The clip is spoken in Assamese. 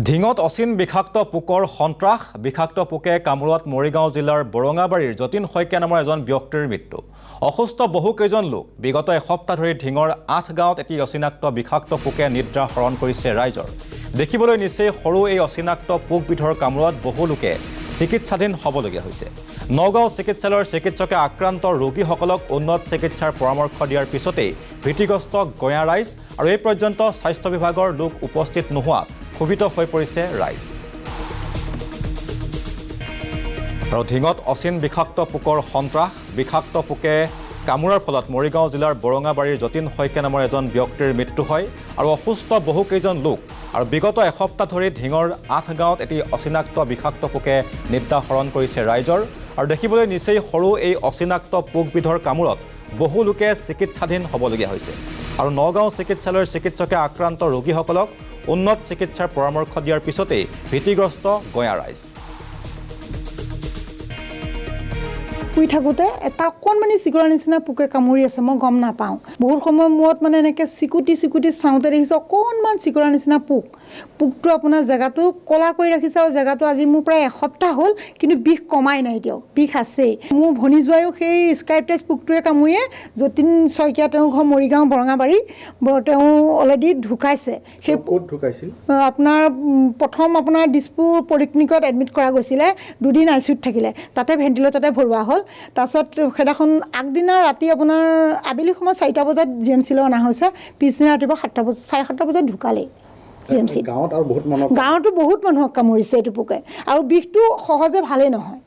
ঢিঙত অচিন বিষাক্ত পোকৰ সন্ত্ৰাস বিষাক্ত পোকে কামোৰত মৰিগাঁও জিলাৰ বৰঙাবাৰীৰ যতীন শইকীয়া নামৰ এজন ব্যক্তিৰ মৃত্যু অসুস্থ বহুকেইজন লোক বিগত এসপ্তাহ ধৰি ঢিঙৰ ৮ গাঁৱত এটি অচিনাক্ত বিষাক্ত পোকে নিদ্ৰা হৰণ কৰিছে ৰাইজৰ দেখিবলৈ নিচেই সৰু এই অচিনাক্ত পোকবিধৰ কামোৰত বহু লোকে চিকিৎসাধীন হ'বলগীয়া হৈছে নগাঁও চিকিৎসালয়ৰ চিকিৎসকে আক্ৰান্ত ৰোগীসকলক উন্নত চিকিৎসাৰ পৰামৰ্শ দিয়াৰ পিছতেই ভীতিগ্ৰস্ত গঞা ৰাইজ আৰু এই পৰ্যন্ত স্বাস্থ্য বিভাগৰ লোক উপস্থিত নোহোৱাত ক্ষোভিত হৈ পৰিছে ৰাইজ আৰু ঢিঙত অচিন বিষাক্ত পোকৰ সন্ত্ৰাস বিষাক্ত পোকে কামোৰাৰ ফলত মৰিগাঁও জিলাৰ বৰঙাবাৰীৰ যতীন শইকীয়া নামৰ এজন ব্যক্তিৰ মৃত্যু হয় আৰু অসুস্থ বহুকেইজন লোক আৰু বিগত এসপ্তাহ ধৰি ঢিঙৰ ৮ গাঁৱত এটি অচিনাক্ত বিষাক্ত পোকে নিদ্ৰা হৰণ কৰিছে ৰাইজৰ আৰু দেখিবলৈ নিচেই সৰু এই অচিনাক্ত পোকবিধৰ কামোৰত বহু লোকে চিকিৎসাধীন হ'বলগীয়া হৈছে আৰু নগাঁও চিকিৎসালয়ৰ চিকিৎসকে আক্ৰান্ত ৰোগীসকলক উন্নত চিকিৎসাৰ পৰামৰ্শ দিয়াৰ পিছতেই ভীতিগ্ৰস্ত গঞা ৰাইজ শুই থাকোঁতে এটা অকণমানি চিকুৰাৰ নিচিনা পোকে কামুৰি আছে মই গম নাপাওঁ বহুত সময় মূৰত মানে এনেকৈ চিকুটি চাওঁতে দেখিছোঁ অকণমান চিকুৰাৰ নিচিনা পোকটো আপোনাৰ জেগাটো ক'লা কৰি ৰাখিছে আৰু জেগাটো আজি মোৰ প্ৰায় এসপ্তাহ হ'ল কিন্তু বিষ কমাই নাই এতিয়াও বিষ আছেই মোৰ ভনী জোৱাইও সেই স্কাইপ্ৰেছ পোকটোৱে কামুৰিয়ে যতীন শইকীয়া তেওঁৰ ঘৰ মৰিগাঁও বৰঙাবাৰী তেওঁ অলৰেডি ঢুকাইছে সেই ক'ত ঢুকাইছিল আপোনাৰ প্ৰথম আপোনাৰ দিছপুৰ পলিক্লিনিকত এডমিট কৰা গৈছিলে দুদিন আইচিউত থাকিলে তাতে ভেণ্টিলেটৰতে ভৰোৱা হ'ল তাৰপিছত সেইদিনাখন আগদিনা ৰাতি আপোনাৰ আবেলি সময় 4টা বজাত জিএমচিলৈ অনা হৈছে পিছদিনা ৰাতিপুৱা 7টা বজাত ঢুকালেই জিএমচি গাঁৱত আৰু বহুত মানুহক গাঁৱতো বহুত মানুহক কামুৰিছে এইটো পোকে আৰু বিষটো সহজে ভালেই নহয়